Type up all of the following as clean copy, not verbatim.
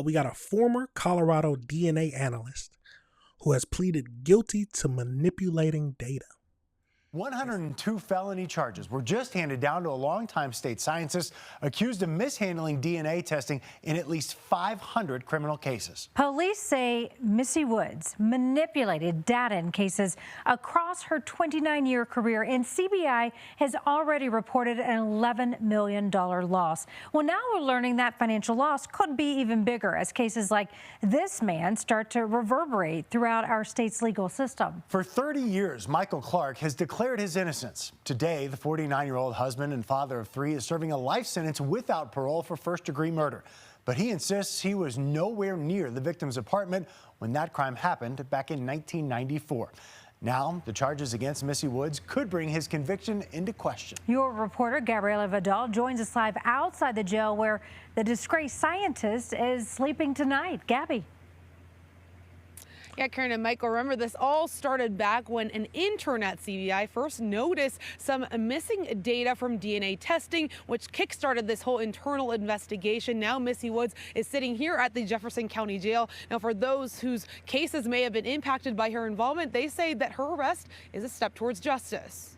We got a former Colorado DNA analyst who has pleaded guilty to manipulating data. 102 felony charges were just handed down to a longtime state scientist accused of mishandling DNA testing in at least 500 criminal cases. Police say Missy Woods manipulated data in cases across her 29-year career, and CBI has already reported an $11 million loss. Well, now we're learning that financial loss could be even bigger as cases like this man start to reverberate throughout our state's legal system. For 30 years, Michael Clark has declared his innocence. Today, the 49-year-old husband and father of three is serving a life sentence without parole for first-degree murder. But he insists he was nowhere near the victim's apartment when that crime happened back in 1994. Now, the charges against Missy Woods could bring his conviction into question. Your reporter, Gabriela Vidal, joins us live outside the jail where the disgraced scientist is sleeping tonight. Gabby. Yeah, Karen and Michael, remember this all started back when an intern at CBI first noticed some missing data from DNA testing, which kickstarted this whole internal investigation. Now Missy Woods is sitting here at the Jefferson County Jail. Now, for those whose cases may have been impacted by her involvement, they say that her arrest is a step towards justice.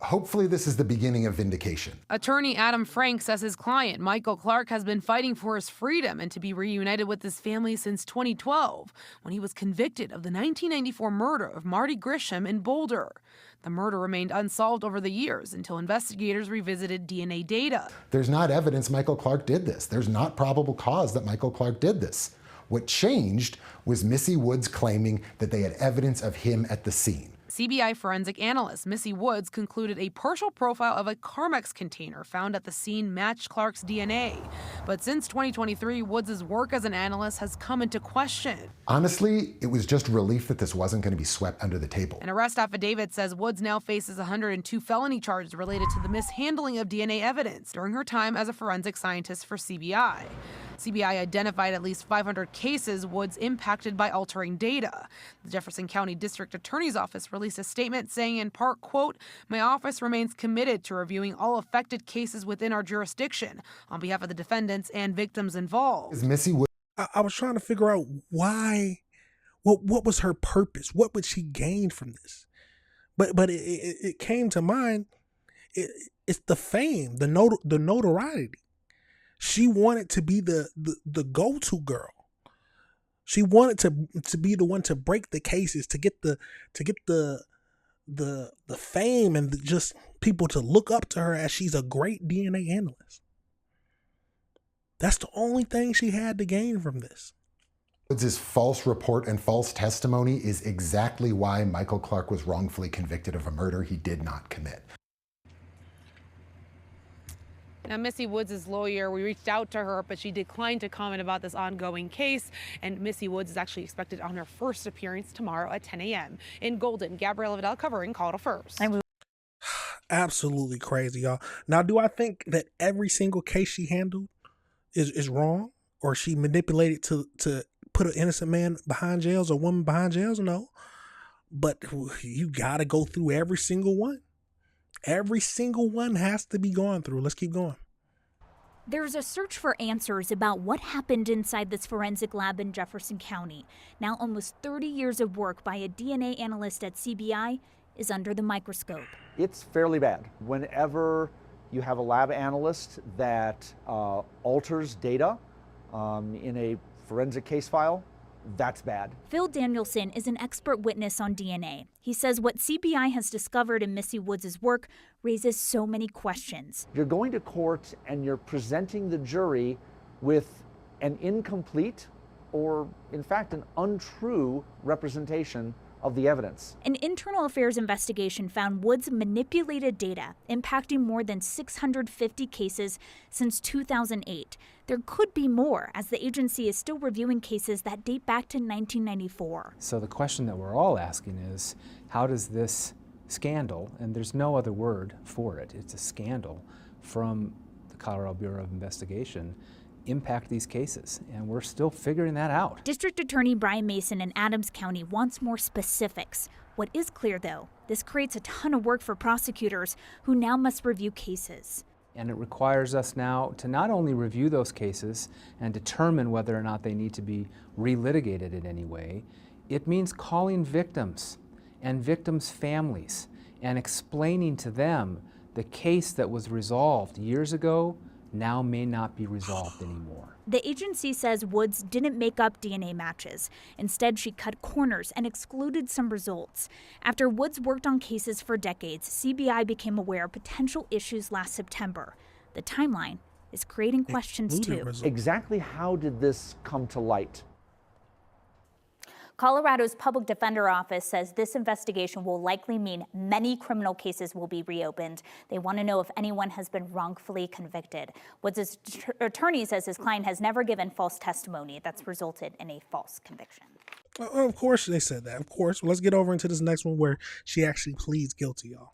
Hopefully this is the beginning of vindication. Attorney Adam Frank says his client, Michael Clark, has been fighting for his freedom and to be reunited with his family since 2012, when he was convicted of the 1994 murder of Marty Grisham in Boulder. The murder remained unsolved over the years until investigators revisited DNA data. There's not evidence Michael Clark did this. There's not probable cause that Michael Clark did this. What changed was Missy Woods claiming that they had evidence of him at the scene. CBI forensic analyst Missy Woods concluded a partial profile of a Carmex container found at the scene matched Clark's DNA. But since 2023, Woods' work as an analyst has come into question. Honestly, it was just relief that this wasn't going to be swept under the table. An arrest affidavit says Woods now faces 102 felony charges related to the mishandling of DNA evidence during her time as a forensic scientist for CBI. CBI identified at least 500 cases Woods impacted by altering data. The Jefferson County District Attorney's Office released a statement saying in part, quote, "My office remains committed to reviewing all affected cases within our jurisdiction on behalf of the defendants and victims involved." Is Missy Woods? I was trying to figure out why, what was her purpose? What would she gain from this? But it came to mind, it's the fame, the notoriety. She wanted to be the go-to girl. She wanted to be the one to break the cases, to get the fame and just people to look up to her as she's a great DNA analyst. That's the only thing she had to gain from this. Woods' false report and false testimony is exactly why Michael Clark was wrongfully convicted of a murder he did not commit. Now, Missy Woods' lawyer, we reached out to her, but she declined to comment about this ongoing case. And Missy Woods is actually expected on her first appearance tomorrow at 10 a.m. In Golden, Gabriela Vidal covering Colorado First. Absolutely crazy, y'all. Now, do I think that every single case she handled is wrong, or she manipulated to put an innocent man behind jails or woman behind jails? No. But you got to go through every single one. Every single one has to be gone through. Let's keep going. There's a search for answers about what happened inside this forensic lab in Jefferson County. Now almost 30 years of work by a DNA analyst at CBI is under the microscope. It's fairly bad. Whenever you have a lab analyst that alters data in a forensic case file, that's bad. Phil Danielson is an expert witness on DNA. He says what CBI has discovered in Missy Woods' work raises so many questions. You're going to court and you're presenting the jury with an incomplete or, in fact, an untrue representation of the evidence. An internal affairs investigation found Woods manipulated data, impacting more than 650 cases since 2008. There could be more, as the agency is still reviewing cases that date back to 1994. So the question that we're all asking is, how does this scandal, and there's no other word for it, it's a scandal from the Colorado Bureau of Investigation, impact these cases? And we're still figuring that out. District Attorney Brian Mason in Adams County wants more specifics. What is clear, though, this creates a ton of work for prosecutors who now must review cases. And it requires us now to not only review those cases and determine whether or not they need to be relitigated in any way, it means calling victims and victims' families and explaining to them the case that was resolved years ago now may not be resolved anymore. The agency says Woods didn't make up DNA matches. Instead, she cut corners and excluded some results. After Woods worked on cases for decades, CBI became aware of potential issues last September. The timeline is creating questions too. Exactly how did this come to light? Colorado's public defender office says this investigation will likely mean many criminal cases will be reopened. They want to know if anyone has been wrongfully convicted. Woods' attorney says his client has never given false testimony that's resulted in a false conviction. Well, of course they said that. Of course. Well, let's get over into this next one where she actually pleads guilty, y'all.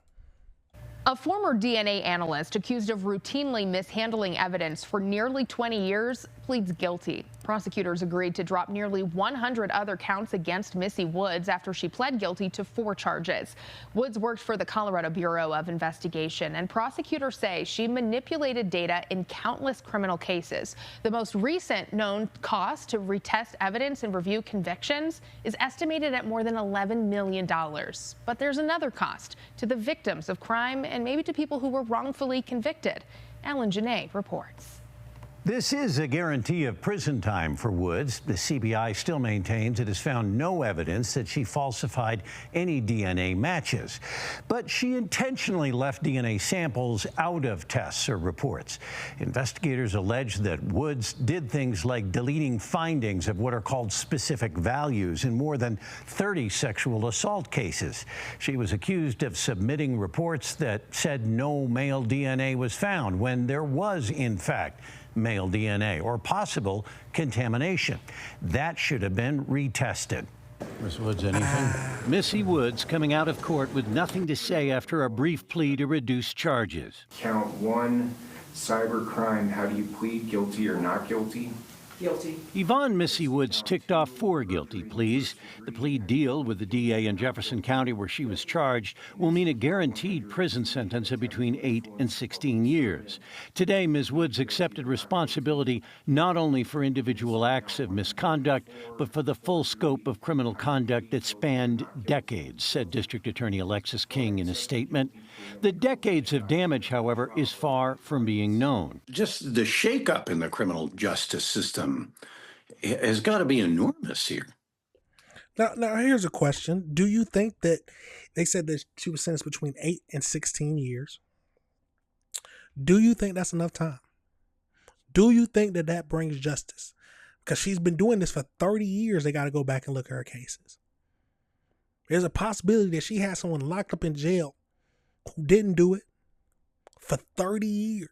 A former DNA analyst accused of routinely mishandling evidence for nearly 20 years pleads guilty. Prosecutors agreed to drop nearly 100 other counts against Missy Woods after she pled guilty to 4 charges. Woods worked for the Colorado Bureau of Investigation, and prosecutors say she manipulated data in countless criminal cases. The most recent known cost to retest evidence and review convictions is estimated at more than $11 million. But there's another cost to the victims of crime and maybe to people who were wrongfully convicted. Alan Janae reports. This is a guarantee of prison time for Woods. The CBI still maintains it has found no evidence that she falsified any DNA matches. But she intentionally left DNA samples out of tests or reports. Investigators allege that Woods did things like deleting findings of what are called specific values in more than 30 sexual assault cases. She was accused of submitting reports that said no male DNA was found when there was, in fact, male DNA or possible contamination. That should have been retested. Ms. Woods, anything? Missy Woods coming out of court with nothing to say after a brief plea to reduce charges. Count 1, cybercrime. How do you plead, guilty or not guilty? Guilty. Yvonne Missy Woods ticked off 4 guilty pleas. The plea deal with the DA in Jefferson County where she was charged will mean a guaranteed prison sentence of between 8 and 16 years. Today, Ms. Woods accepted responsibility not only for individual acts of misconduct, but for the full scope of criminal conduct that spanned decades, said District Attorney Alexis King in a statement. The decades of damage, however, is far from being known. Just the shakeup in the criminal justice system has got to be enormous here. Now, here's a question. Do you think that they said that she was sentenced between 8 and 16 years? Do you think that's enough time? Do you think that that brings justice? Because she's been doing this for 30 years. They got to go back and look at her cases. There's a possibility that she had someone locked up in jail who didn't do it for 30 years.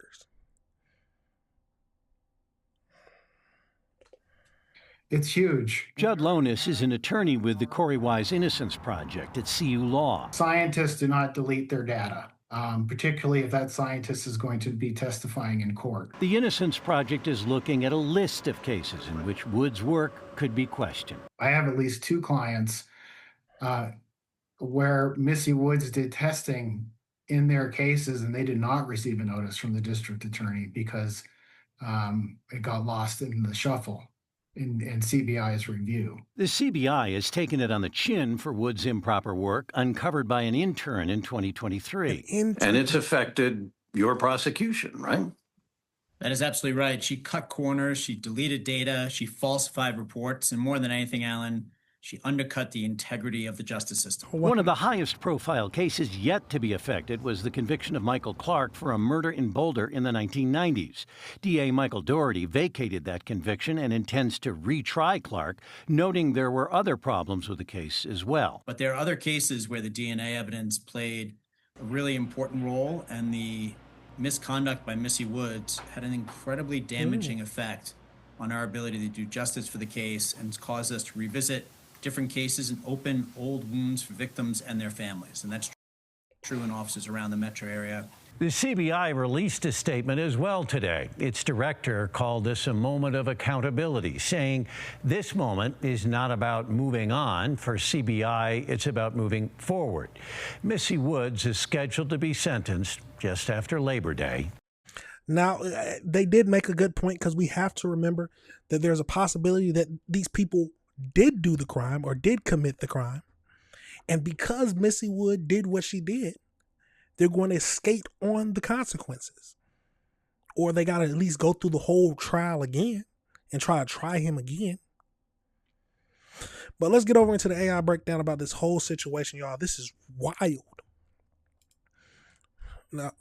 It's huge. Judd Lonis is an attorney with the Corey Wise Innocence Project at CU Law. Scientists do not delete their data, particularly if that scientist is going to be testifying in court. The Innocence Project is looking at a list of cases in which Woods' work could be questioned. I have at least 2 clients where Missy Woods did testing in their cases and they did not receive a notice from the district attorney because it got lost in the shuffle in CBI's review. The CBI has taken it on the chin for Woods' improper work uncovered by an intern in 2023. And it's affected your prosecution, right? That is absolutely right. She cut corners, she deleted data, she falsified reports, and more than anything, Alan, she undercut the integrity of the justice system. One of the highest profile cases yet to be affected was the conviction of Michael Clark for a murder in Boulder in the 1990s. DA Michael Doherty vacated that conviction and intends to retry Clark, noting there were other problems with the case as well. But there are other cases where the DNA evidence played a really important role, and the misconduct by Missy Woods had an incredibly damaging effect on our ability to do justice for the case and caused us to revisit different cases and open old wounds for victims and their families. And that's true in offices around the metro area. The CBI released a statement as well today. Its director called this a moment of accountability, saying this moment is not about moving on. For CBI, it's about moving forward. Missy Woods is scheduled to be sentenced just after Labor Day. Now, they did make a good point, because we have to remember that there's a possibility that these people did do the crime or did commit the crime. And because Missy Wood did what she did, they're going to skate on the consequences. Or they got to at least go through the whole trial again and try him again. But let's get over into the AI breakdown about this whole situation, y'all. This is wild. Now,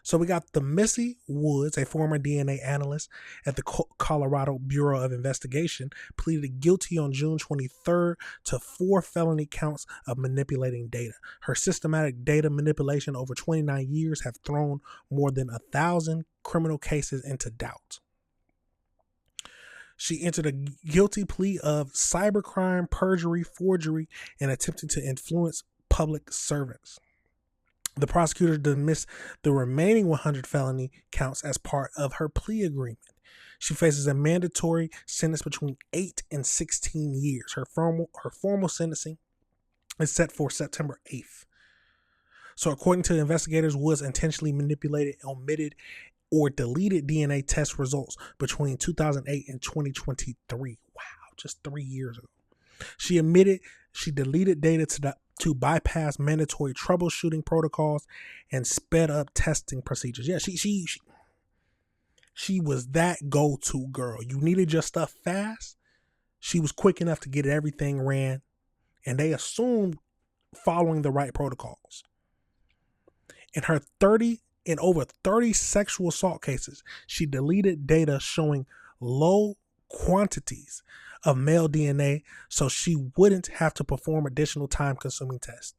so we got the Missy Woods, a former DNA analyst at the Colorado Bureau of Investigation, pleaded guilty on June 23rd to 4 felony counts of manipulating data. Her systematic data manipulation over 29 years have thrown more than 1,000 criminal cases into doubt. She entered a guilty plea of cybercrime, perjury, forgery, and attempting to influence public servants. The prosecutor dismissed the remaining 100 felony counts as part of her plea agreement. She faces a mandatory sentence between 8 and 16 years. Her formal sentencing is set for September 8th. So according to investigators, Woods intentionally manipulated, omitted, or deleted DNA test results between 2008 and 2023. Wow, just 3 years ago. She admitted she deleted data to bypass mandatory troubleshooting protocols and sped up testing procedures. Yeah, she was that go-to girl. You needed your stuff fast. She was quick enough to get everything ran, and they assumed following the right protocols. In over 30 sexual assault cases, she deleted data showing low quantities of male DNA so she wouldn't have to perform additional time-consuming tests.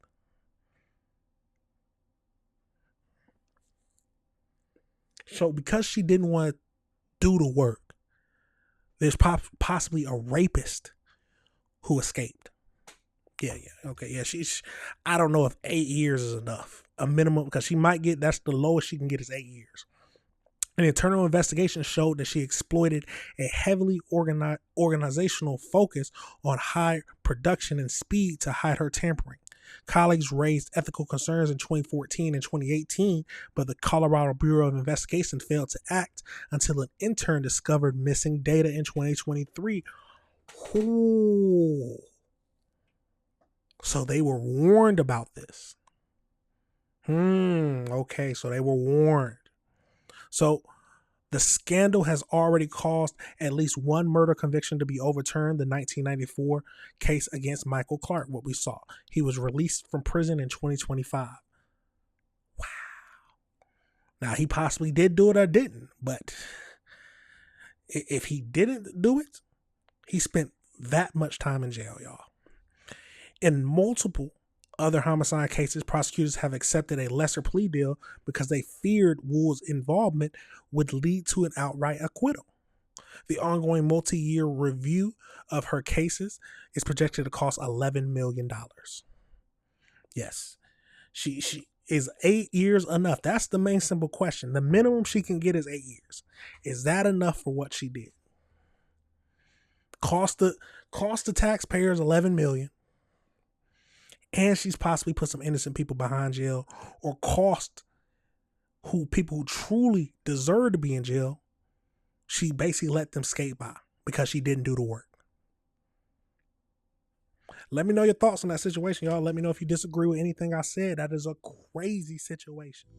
So because she didn't want to do the work, there's possibly a rapist who escaped. Yeah. Okay. Yeah. I don't know if 8 years is enough. A minimum, because she might get, that's the lowest she can get is 8 years. An internal investigation showed that she exploited a heavily organizational focus on high production and speed to hide her tampering. Colleagues raised ethical concerns in 2014 and 2018, but the Colorado Bureau of Investigation failed to act until an intern discovered missing data in 2023. Ooh. So they were warned about this. Okay, so they were warned. So the scandal has already caused at least one murder conviction to be overturned, the 1994 case against Michael Clark, what we saw. He was released from prison in 2025. Wow. Now, he possibly did do it or didn't, but if he didn't do it, he spent that much time in jail, y'all. In multiple other homicide cases, prosecutors have accepted a lesser plea deal because they feared Wool's involvement would lead to an outright acquittal. The ongoing multi-year review of her cases is projected to cost $11 million. Yes, she is 8 years enough? That's the main simple question. The minimum she can get is 8 years. Is that enough for what she did? Cost the taxpayers $11 million. And she's possibly put some innocent people behind jail, or cost people who truly deserve to be in jail. She basically let them skate by because she didn't do the work. Let me know your thoughts on that situation, y'all. Let me know if you disagree with anything I said. That is a crazy situation.